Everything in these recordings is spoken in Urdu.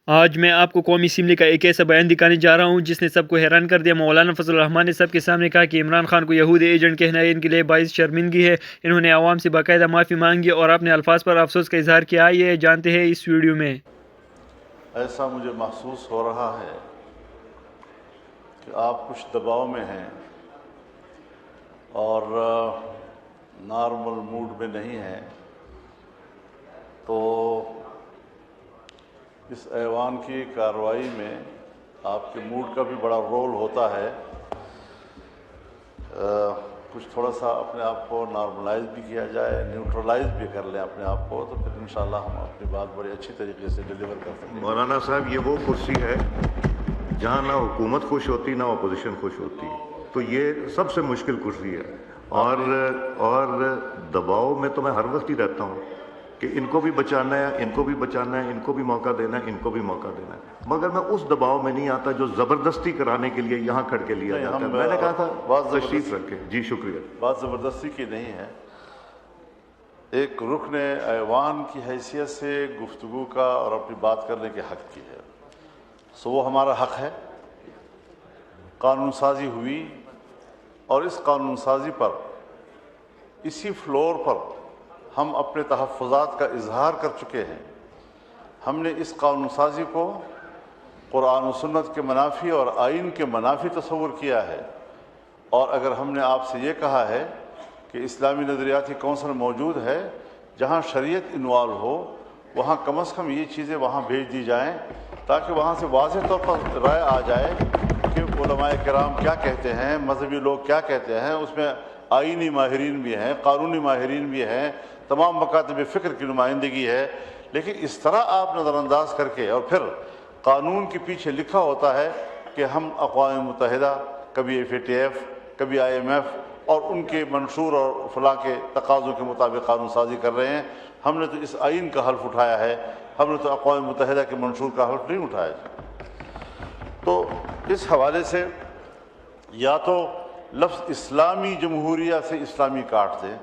آج میں آپ کو قومی اسمبلی کا ایک ایسا بیان دکھانے جا رہا ہوں جس نے سب کو حیران کر دیا۔ مولانا فضل الرحمان نے سب کے سامنے کہا کہ عمران خان کو یہودی ایجنٹ کہنا ان کے لیے باعث شرمندگی ہے۔ انہوں نے عوام سے باقاعدہ معافی مانگی اور اپنے الفاظ پر افسوس کا اظہار کیا۔ یہ جانتے ہیں اس ویڈیو میں۔ ایسا مجھے محسوس ہو رہا ہے کہ آپ کچھ دباؤ میں ہیں اور نارمل موڈ میں نہیں ہیں، تو اس ایوان کی کارروائی میں آپ کے موڈ کا بھی بڑا رول ہوتا ہے۔ کچھ تھوڑا سا اپنے آپ کو نارملائز بھی کیا جائے، نیوٹرلائز بھی کر لیں اپنے آپ کو، تو پھر انشاءاللہ ہم اپنی بات بڑی اچھی طریقے سے ڈیلیور کر سکیں گے۔ مولانا صاحب، یہ وہ کرسی ہے جہاں نہ حکومت خوش ہوتی نہ اپوزیشن خوش ہوتی، تو یہ سب سے مشکل کرسی ہے، اور دباؤ میں تو میں ہر وقت ہی رہتا ہوں کہ ان کو بھی بچانا ہے، ان کو بھی بچانا ہے، ان کو بھی موقع دینا ہے، ان کو بھی موقع دینا ہے، مگر میں اس دباؤ میں نہیں آتا جو زبردستی کرانے کے لیے یہاں کھڑ کے لیا جاتا ہے۔ میں نے کہا تھا تشریف رکھیں۔ جی شکریہ۔ بات زبردستی کی نہیں ہے، ایک رکن ایوان کی حیثیت سے گفتگو کا اور اپنی بات کرنے کے حق کی ہے، سو وہ ہمارا حق ہے۔ قانون سازی ہوئی اور اس قانون سازی پر، اسی فلور پر ہم اپنے تحفظات کا اظہار کر چکے ہیں۔ ہم نے اس قانون سازی کو قرآن و سنت کے منافی اور آئین کے منافی تصور کیا ہے، اور اگر ہم نے آپ سے یہ کہا ہے کہ اسلامی نظریاتی کونسل موجود ہے جہاں شریعت انوالو ہو، وہاں کم از کم یہ چیزیں وہاں بھیج دی جائیں تاکہ وہاں سے واضح طور پر رائے آ جائے کہ علماء کرام کیا کہتے ہیں، مذہبی لوگ کیا کہتے ہیں۔ اس میں آئینی ماہرین بھی ہیں، قانونی ماہرین بھی ہیں، تمام مکاتب فکر کی نمائندگی ہے، لیکن اس طرح آپ نظر انداز کر کے، اور پھر قانون کے پیچھے لکھا ہوتا ہے کہ ہم اقوام متحدہ، کبھی FATF، کبھی IMF اور ان کے منشور اور فلاں کے تقاضوں کے مطابق قانون سازی کر رہے ہیں۔ ہم نے تو اس آئین کا حلف اٹھایا ہے، ہم نے تو اقوام متحدہ کے منشور کا حلف نہیں اٹھایا۔ تو اس حوالے سے یا تو لفظ اسلامی جمہوریہ سے اسلامی کاٹ دیں،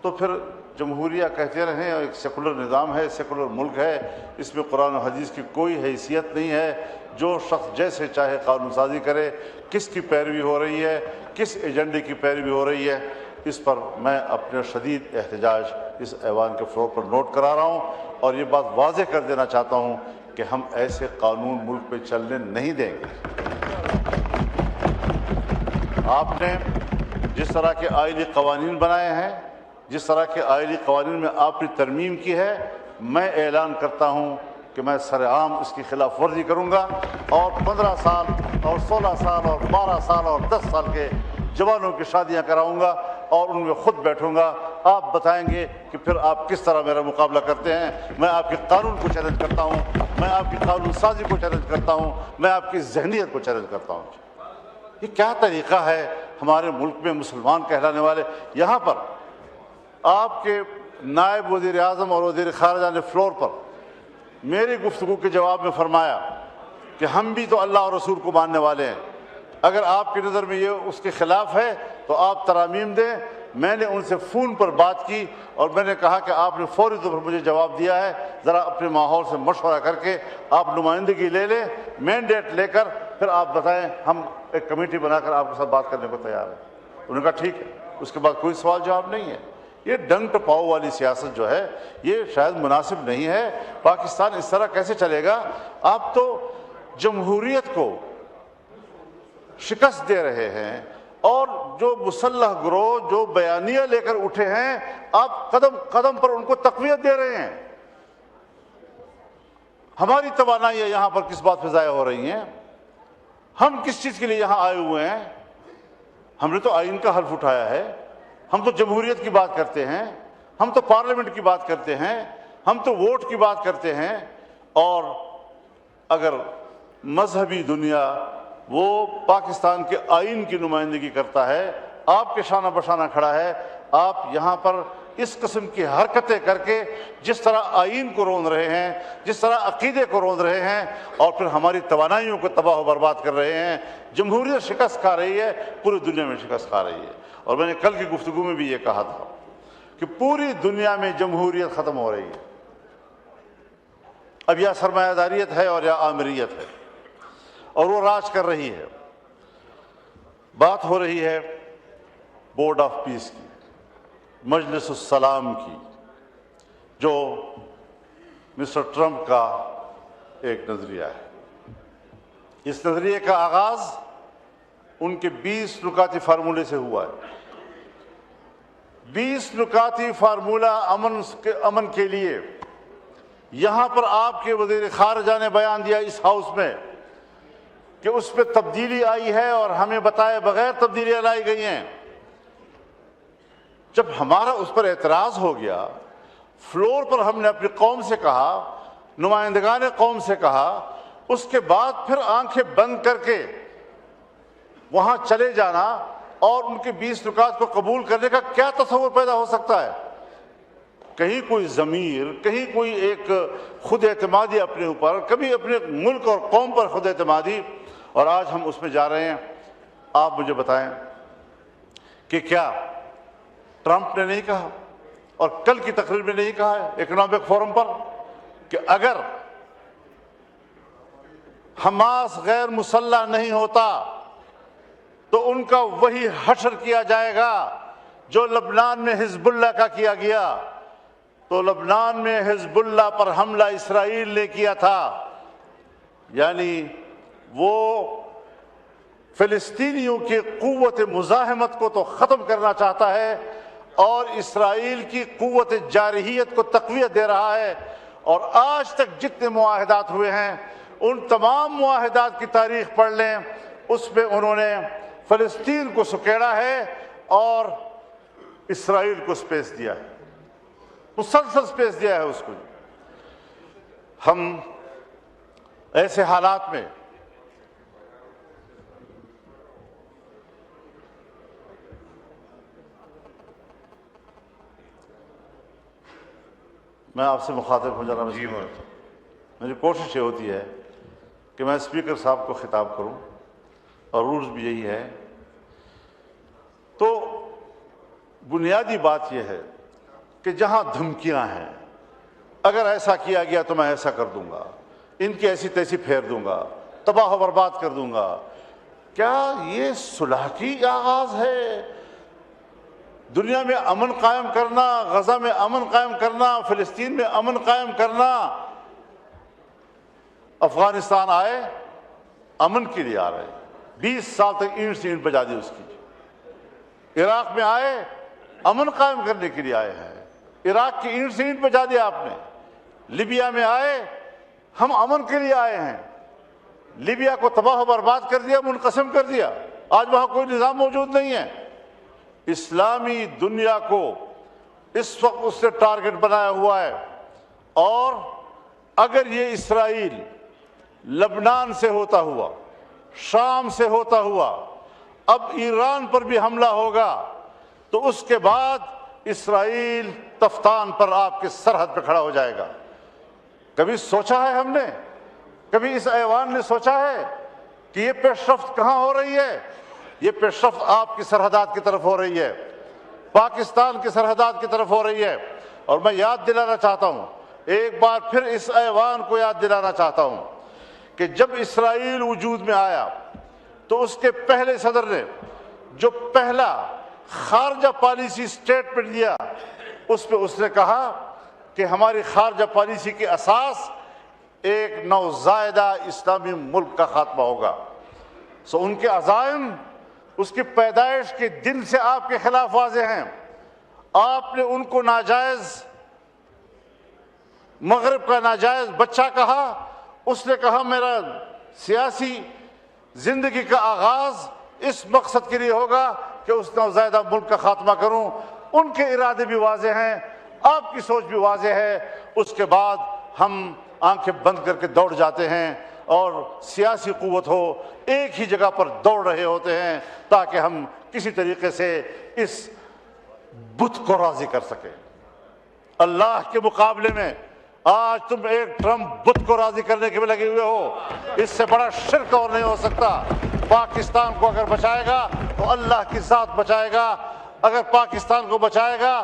تو پھر جمہوریہ کہتے رہیں، اور ایک سیکولر نظام ہے، سیکولر ملک ہے، اس میں قرآن و حدیث کی کوئی حیثیت نہیں ہے۔ جو شخص جیسے چاہے قانون سازی کرے، کس کی پیروی ہو رہی ہے، کس ایجنڈے کی پیروی ہو رہی ہے، اس پر میں اپنے شدید احتجاج اس ایوان کے فلور پر نوٹ کرا رہا ہوں، اور یہ بات واضح کر دینا چاہتا ہوں کہ ہم ایسے قانون ملک پہ چلنے نہیں دیں گے۔ آپ نے جس طرح کے آئینی قوانین بنائے ہیں، جس طرح کے آئینی قوانین میں آپ نے ترمیم کی ہے، میں اعلان کرتا ہوں کہ میں سرعام اس کی خلاف ورزی کروں گا، اور 15 سال اور 16 سال اور 12 سال اور 10 سال کے جوانوں کی شادیاں کراؤں گا اور ان میں خود بیٹھوں گا۔ آپ بتائیں گے کہ پھر آپ کس طرح میرا مقابلہ کرتے ہیں۔ میں آپ کے قانون کو چیلنج کرتا ہوں، میں آپ کی قانون سازی کو چیلنج کرتا ہوں، میں آپ کی ذہنیت کو چیلنج کرتا ہوں۔ یہ کیا طریقہ ہے ہمارے ملک میں مسلمان کہلانے والے؟ یہاں پر آپ کے نائب وزیر اعظم اور وزیر خارجہ نے فلور پر میری گفتگو کے جواب میں فرمایا کہ ہم بھی تو اللہ اور رسول کو ماننے والے ہیں، اگر آپ کی نظر میں یہ اس کے خلاف ہے تو آپ ترامیم دیں۔ میں نے ان سے فون پر بات کی اور میں نے کہا کہ آپ نے فوری طور پر مجھے جواب دیا ہے، ذرا اپنے ماحول سے مشورہ کر کے آپ نمائندگی لے لیں، مینڈیٹ لے کر پھر آپ بتائیں، ہم ایک کمیٹی بنا کر آپ کے ساتھ بات کرنے کو تیار ہیں۔ انہوں نے کہا ٹھیک ہے۔ اس کے بعد کوئی سوال جواب نہیں ہے۔ یہ ڈنگ ٹپاؤ والی سیاست جو ہے یہ شاید مناسب نہیں ہے۔ پاکستان اس طرح کیسے چلے گا؟ آپ تو جمہوریت کو شکست دے رہے ہیں، اور جو مسلح گروہ جو بیانیہ لے کر اٹھے ہیں، آپ قدم قدم پر ان کو تقویت دے رہے ہیں۔ ہماری توانائیاں یہاں پر کس بات پہ ضائع ہو رہی ہیں؟ ہم کس چیز کے لیے یہاں آئے ہوئے ہیں؟ ہم نے تو آئین کا حلف اٹھایا ہے، ہم تو جمہوریت کی بات کرتے ہیں، ہم تو پارلیمنٹ کی بات کرتے ہیں، ہم تو ووٹ کی بات کرتے ہیں۔ اور اگر مذہبی دنیا وہ پاکستان کے آئین کی نمائندگی کرتا ہے، آپ کے شانہ بشانہ کھڑا ہے، آپ یہاں پر اس قسم کی حرکتیں کر کے جس طرح آئین کو روند رہے ہیں، جس طرح عقیدے کو روند رہے ہیں، اور پھر ہماری توانائیوں کو تباہ و برباد کر رہے ہیں۔ جمہوریت شکست کھا رہی ہے، پوری دنیا میں شکست کھا رہی ہے۔ اور میں نے کل کی گفتگو میں بھی یہ کہا تھا کہ پوری دنیا میں جمہوریت ختم ہو رہی ہے۔ اب یا سرمایہ داریت ہے اور یا آمریت ہے، اور وہ راج کر رہی ہے۔ بات ہو رہی ہے بورڈ آف پیس کی، مجلس السلام کی، جو مسٹر ٹرمپ کا ایک نظریہ ہے۔ اس نظریے کا آغاز ان کے 20 نکاتی فارمولے سے ہوا ہے۔ 20 نکاتی فارمولہ امن کے لیے یہاں پر آپ کے وزیر خارجہ نے بیان دیا اس ہاؤس میں کہ اس پہ تبدیلی آئی ہے اور ہمیں بتائے بغیر تبدیلیاں لائی گئی ہیں۔ جب ہمارا اس پر اعتراض ہو گیا، فلور پر ہم نے اپنی قوم سے کہا، نمائندگان قوم سے کہا، اس کے بعد پھر آنکھیں بند کر کے وہاں چلے جانا اور ان کے 20 نکات کو قبول کرنے کا کیا تصور پیدا ہو سکتا ہے؟ کہیں کوئی ضمیر، کہیں کوئی ایک خود اعتمادی اپنے اوپر، کبھی اپنے ملک اور قوم پر خود اعتمادی، اور آج ہم اس میں جا رہے ہیں۔ آپ مجھے بتائیں کہ کیا ٹرمپ نے نہیں کہا اور کل کی تقریر میں نہیں کہا ہے اکنامک فورم پر کہ اگر حماس غیر مسلح نہیں ہوتا تو ان کا وہی حشر کیا جائے گا جو لبنان میں حزب اللہ کا کیا گیا؟ تو لبنان میں حزب اللہ پر حملہ اسرائیل نے کیا تھا، یعنی وہ فلسطینیوں کی قوت مزاحمت کو تو ختم کرنا چاہتا ہے اور اسرائیل کی قوت جارحیت کو تقویت دے رہا ہے۔ اور آج تک جتنے معاہدات ہوئے ہیں ان تمام معاہدات کی تاریخ پڑھ لیں، اس میں انہوں نے فلسطین کو سکیڑا ہے اور اسرائیل کو سپیس دیا ہے، مسلسل سپیس دیا ہے اس کو۔ ہم ایسے حالات میں میں آپ سے مخاطب ہوں جناب، میری کوشش یہ ہوتی ہے کہ میں اسپیکر صاحب کو خطاب کروں اور رولز بھی یہی ہے۔ تو بنیادی بات یہ ہے کہ جہاں دھمکیاں ہیں، اگر ایسا کیا گیا تو میں ایسا کر دوں گا، ان کی ایسی تیسی پھیر دوں گا، تباہ و برباد کر دوں گا، کیا یہ صلح کی آغاز ہے؟ دنیا میں امن قائم کرنا، غزہ میں امن قائم کرنا، فلسطین میں امن قائم کرنا۔ افغانستان آئے امن کے لیے آ رہے، 20 سال تک اینٹ سے اینٹ بجا دی اس کی۔ عراق میں آئے امن قائم کرنے کے لیے آئے ہیں، عراق کی اینٹ سے اینٹ بجا دیا آپ نے۔ لیبیا میں آئے ہم امن کے لیے آئے ہیں، لیبیا کو تباہ و برباد کر دیا، منقسم کر دیا، آج وہاں کوئی نظام موجود نہیں ہے۔ اسلامی دنیا کو اس وقت اس سے ٹارگٹ بنایا ہوا ہے، اور اگر یہ اسرائیل لبنان سے ہوتا ہوا، شام سے ہوتا ہوا، اب ایران پر بھی حملہ ہوگا تو اس کے بعد اسرائیل تفتان پر آپ کے سرحد پہ کھڑا ہو جائے گا۔ کبھی سوچا ہے ہم نے، کبھی اس ایوان نے سوچا ہے کہ یہ پیش رفت کہاں ہو رہی ہے؟ یہ پیش رفت آپ کی سرحدات کی طرف ہو رہی ہے، پاکستان کی سرحدات کی طرف ہو رہی ہے۔ اور میں یاد دلانا چاہتا ہوں، ایک بار پھر اس ایوان کو یاد دلانا چاہتا ہوں کہ جب اسرائیل وجود میں آیا تو اس کے پہلے صدر نے جو پہلا خارجہ پالیسی سٹیٹمنٹ دیا، اس پہ اس نے کہا کہ ہماری خارجہ پالیسی کی اساس ایک نوزائیدہ اسلامی ملک کا خاتمہ ہوگا۔ سو ان کے عزائم اس کی پیدائش کے دن سے آپ کے خلاف واضح ہیں۔ آپ نے ان کو ناجائز، مغرب کا ناجائز بچہ کہا، اس نے کہا میرا سیاسی زندگی کا آغاز اس مقصد کے لیے ہوگا کہ اس نوزائیدہ ملک کا خاتمہ کروں۔ ان کے ارادے بھی واضح ہیں، آپ کی سوچ بھی واضح ہے۔ اس کے بعد ہم آنکھیں بند کر کے دوڑ جاتے ہیں اور سیاسی قوت ہو ایک ہی جگہ پر دوڑ رہے ہوتے ہیں تاکہ ہم کسی طریقے سے اس بت کو راضی کر سکیں۔ اللہ کے مقابلے میں آج تم ایک ٹرمپ بت کو راضی کرنے کے میں لگے ہوئے ہو، اس سے بڑا شرک اور نہیں ہو سکتا۔ پاکستان کو اگر بچائے گا تو اللہ کی ذات بچائے گا، اگر پاکستان کو بچائے گا